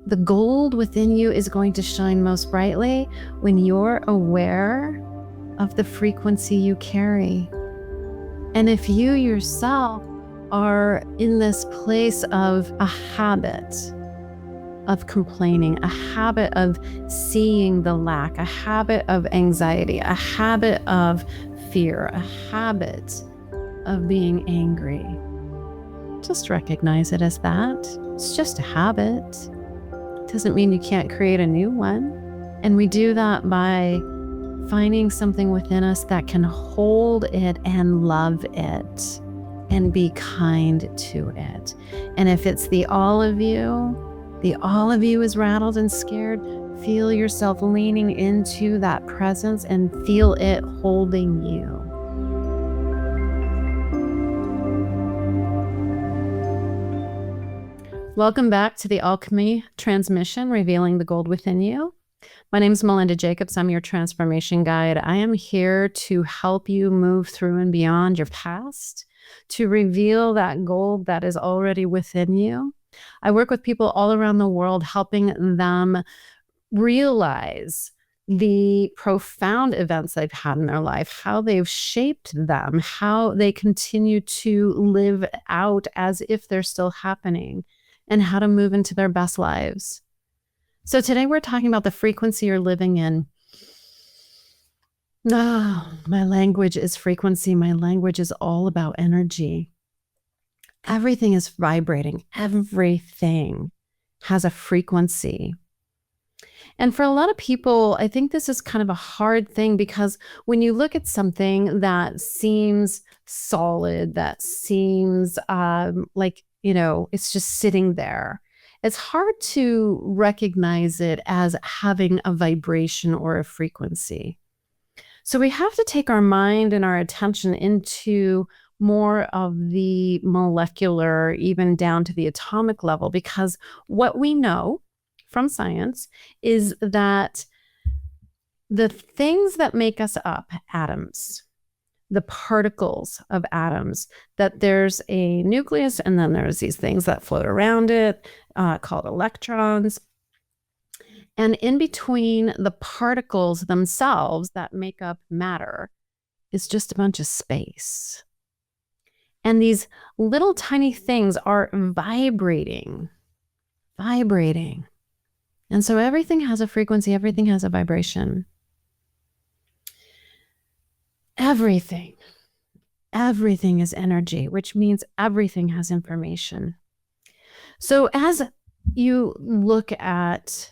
The gold within you is going to shine most brightly when you're aware of the frequency you carry. And if you yourself are in this place of a habit of complaining, a habit of seeing the lack, a habit of anxiety, a habit of fear, a habit of being angry, just recognize it as that. It's just a habit. It doesn't mean you can't create a new one. And we do that by finding something within us that can hold it and love it and be kind to it. And if it's the all of you is rattled and scared, feel yourself leaning into that presence and feel it holding you. Welcome back to the Alchemy Transmission, revealing the gold within you. My name is Melinda Jacobs. I'm your transformation guide. I am here to help you move through and beyond your past, to reveal that gold that is already within you. I work with people all around the world, helping them realize the profound events they've had in their life, how they've shaped them, how they continue to live out as if they're still happening, and how to move into their best lives. So today we're talking about the frequency you're living in. Oh, my language is frequency. My language is all about energy. Everything is vibrating. Everything has a frequency. And for a lot of people, I think this is kind of a hard thing, because when you look at something that seems solid, that seems like, it's just sitting there, it's hard to recognize it as having a vibration or a frequency. So we have to take our mind and our attention into more of the molecular, even down to the atomic level, because what we know from science is that the things that make us up, atoms, the particles of atoms, that there's a nucleus and then there's these things that float around it called electrons. And in between the particles themselves that make up matter is just a bunch of space. And these little tiny things are vibrating. And so everything has a frequency, everything has a vibration. Everything is energy, which means everything has information. So as you look at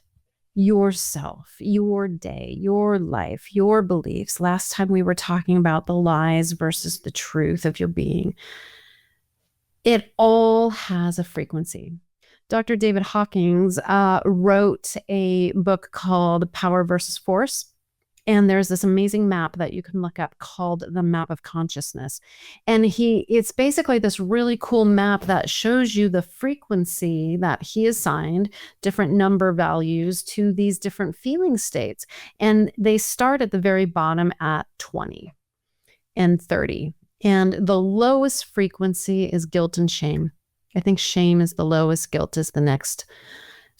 yourself, your day, your life, your beliefs, last time we were talking about the lies versus the truth of your being, it all has a frequency. Dr. David Hawkins wrote a book called Power versus Force. And there's this amazing map that you can look up called the Map of Consciousness. And it's basically this really cool map that shows you the frequency that he assigned, different number values to these different feeling states. And they start at the very bottom at 20 and 30. And the lowest frequency is guilt and shame. I think shame is the lowest, guilt is the next.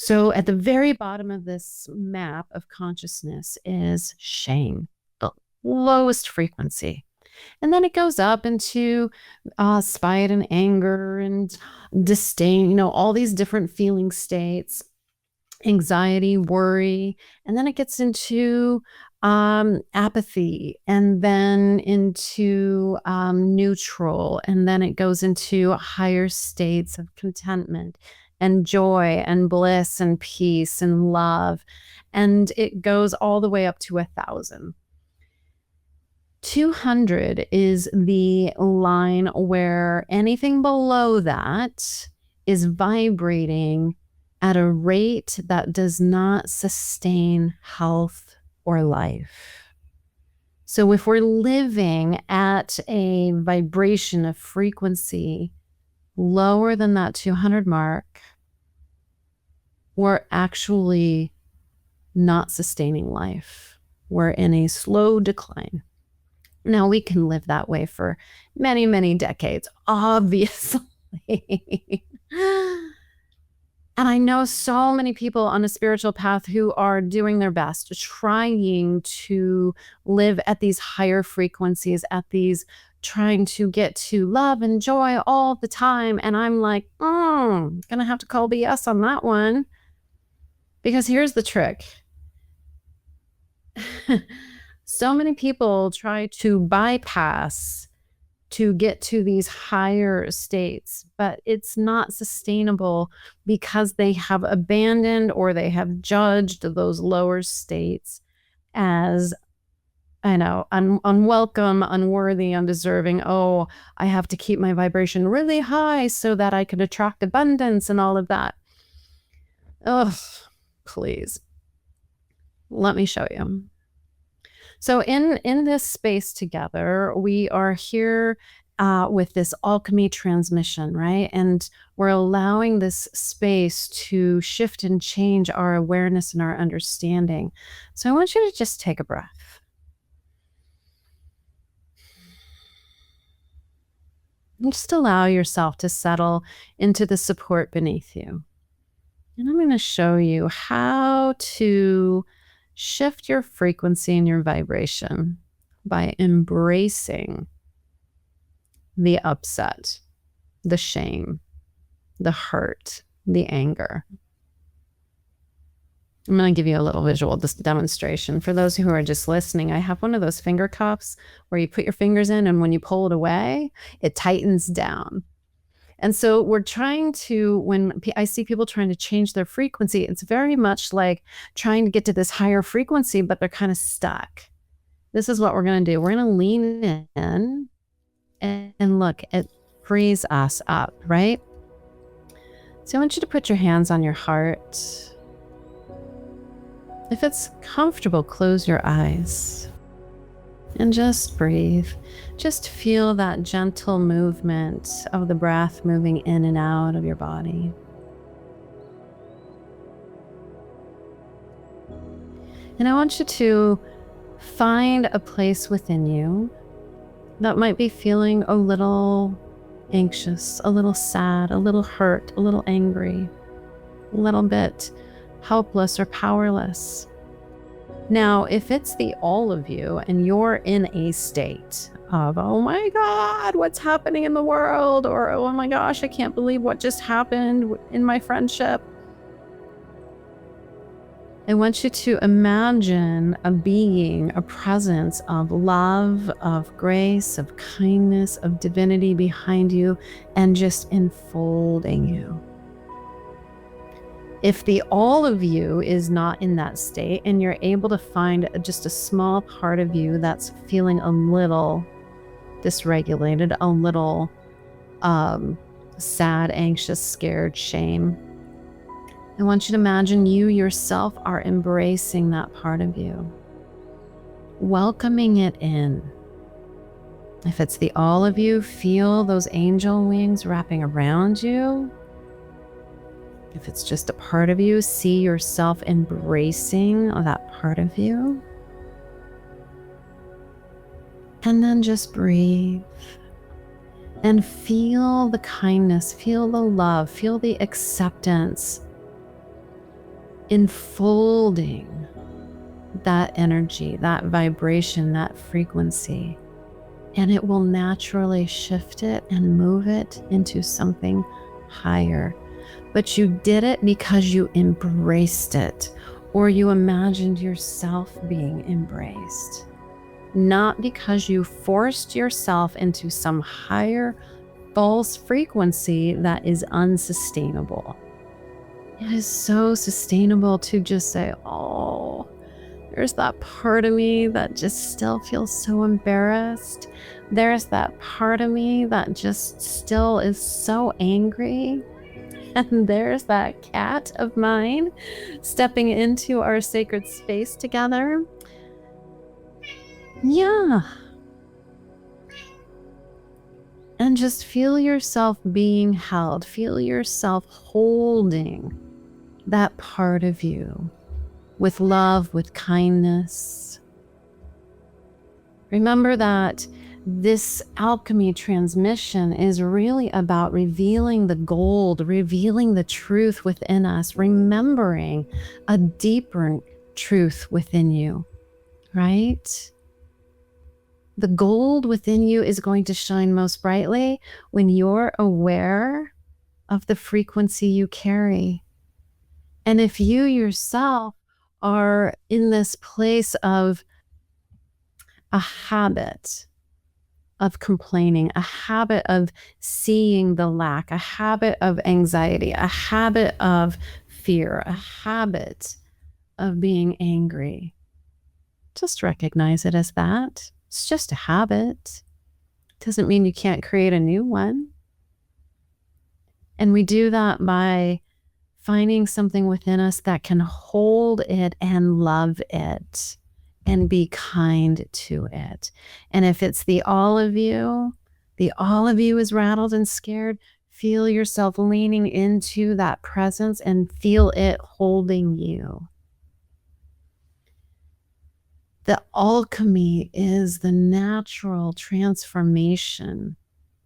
So at the very bottom of this map of consciousness is shame, the lowest frequency. And then it goes up into spite and anger and disdain, all these different feeling states, anxiety, worry. And then it gets into apathy, and then into neutral. And then it goes into higher states of contentment and joy and bliss and peace and love. And it goes all the way up to 1,000. 200 is the line where anything below that is vibrating at a rate that does not sustain health or life. So if we're living at a vibration of frequency lower than that 200 mark, we're actually not sustaining life. We're in a slow decline. Now, we can live that way for many, many decades, obviously. And I know so many people on a spiritual path who are doing their best, trying to live at these higher frequencies, trying to get to love and joy all the time. And I'm like, gonna have to call BS on that one. Because here's the trick. So many people try to bypass to get to these higher states, but it's not sustainable because they have abandoned or they have judged those lower states as, unwelcome, unworthy, undeserving. Oh, I have to keep my vibration really high so that I can attract abundance and all of that. Oh, please. Let me show you. So in this space together, we are here with this alchemy transmission, right? And we're allowing this space to shift and change our awareness and our understanding. So I want you to just take a breath. And just allow yourself to settle into the support beneath you. And I'm going to show you how to shift your frequency and your vibration by embracing the upset, the shame, the hurt, the anger. I'm going to give you a little visual demonstration. For those who are just listening, I have one of those finger cups where you put your fingers in, and when you pull it away, it tightens down. And so we're trying to, when I see people trying to change their frequency, it's very much like trying to get to this higher frequency, but they're kind of stuck. This is what we're going to do. We're going to lean in and look, it frees us up, right? So I want you to put your hands on your heart. If it's comfortable, close your eyes and just breathe. Just feel that gentle movement of the breath moving in and out of your body. And I want you to find a place within you that might be feeling a little anxious, a little sad, a little hurt, a little angry, a little bit helpless or powerless. Now, if it's the all of you and you're in a state of, oh my God, what's happening in the world? Or, oh my gosh, I can't believe what just happened in my friendship. I want you to imagine a being, a presence of love, of grace, of kindness, of divinity behind you and just enfolding you. If the all of you is not in that state and you're able to find just a small part of you that's feeling a little dysregulated, a little sad, anxious, scared, shame, I want you to imagine you yourself are embracing that part of you, welcoming it in. If it's the all of you, feel those angel wings wrapping around you. If it's just a part of you, see yourself embracing that part of you. And then just breathe and feel the kindness, feel the love, feel the acceptance enfolding that energy, that vibration, that frequency. And it will naturally shift it and move it into something higher. But you did it because you embraced it, or you imagined yourself being embraced. Not because you forced yourself into some higher false frequency that is unsustainable. It is so sustainable to just say, oh, there's that part of me that just still feels so embarrassed. There's that part of me that just still is so angry. And there's that cat of mine stepping into our sacred space together. Yeah. And just feel yourself being held. Feel yourself holding that part of you with love, with kindness. Remember that This alchemy transmission is really about revealing the gold, revealing the truth within us, remembering a deeper truth within you, right? The gold within you is going to shine most brightly when you're aware of the frequency you carry. And if you yourself are in this place of a habit of complaining, a habit of seeing the lack, a habit of anxiety, a habit of fear, a habit of being angry, just recognize it as that. It's just a habit. Doesn't mean you can't create a new one. And we do that by finding something within us that can hold it and love it and be kind to it. And if it's the all of you is rattled and scared, feel yourself leaning into that presence and feel it holding you. The alchemy is the natural transformation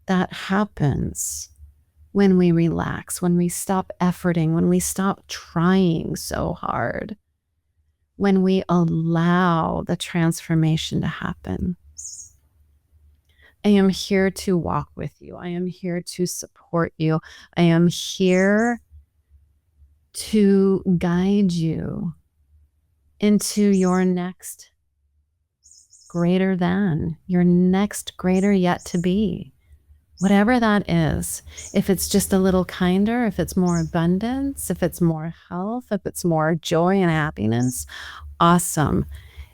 that happens when we relax, when we stop efforting, when we stop trying so hard, when we allow the transformation to happen. I am here to walk with you. I am here to support you. I am here to guide you into your next greater than, your next greater yet to be. Whatever that is, if it's just a little kinder, if it's more abundance, if it's more health, if it's more joy and happiness, awesome.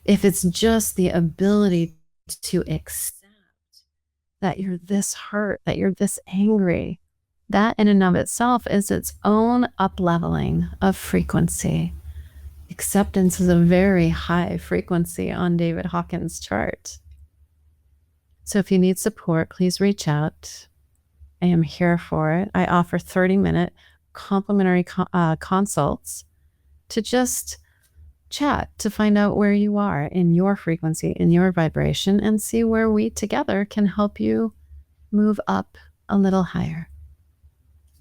If it's just the ability to accept that you're this hurt, that you're this angry, that in and of itself is its own up-leveling of frequency. Acceptance is a very high frequency on David Hawkins' chart. So if you need support, please reach out. I am here for it. I offer 30-minute complimentary consults to just chat, to find out where you are in your frequency, in your vibration, and see where we together can help you move up a little higher.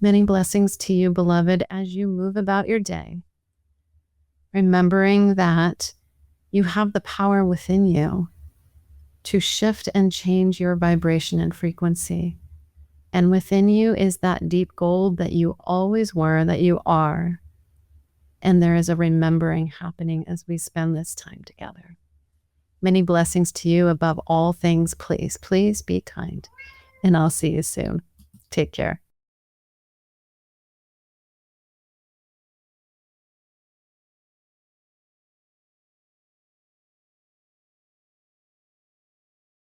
Many blessings to you, beloved, as you move about your day, remembering that you have the power within you to shift and change your vibration and frequency. And within you is that deep gold that you always were, that you are. And there is a remembering happening as we spend this time together. Many blessings to you. Above all things, please be kind. And I'll see you soon. Take care.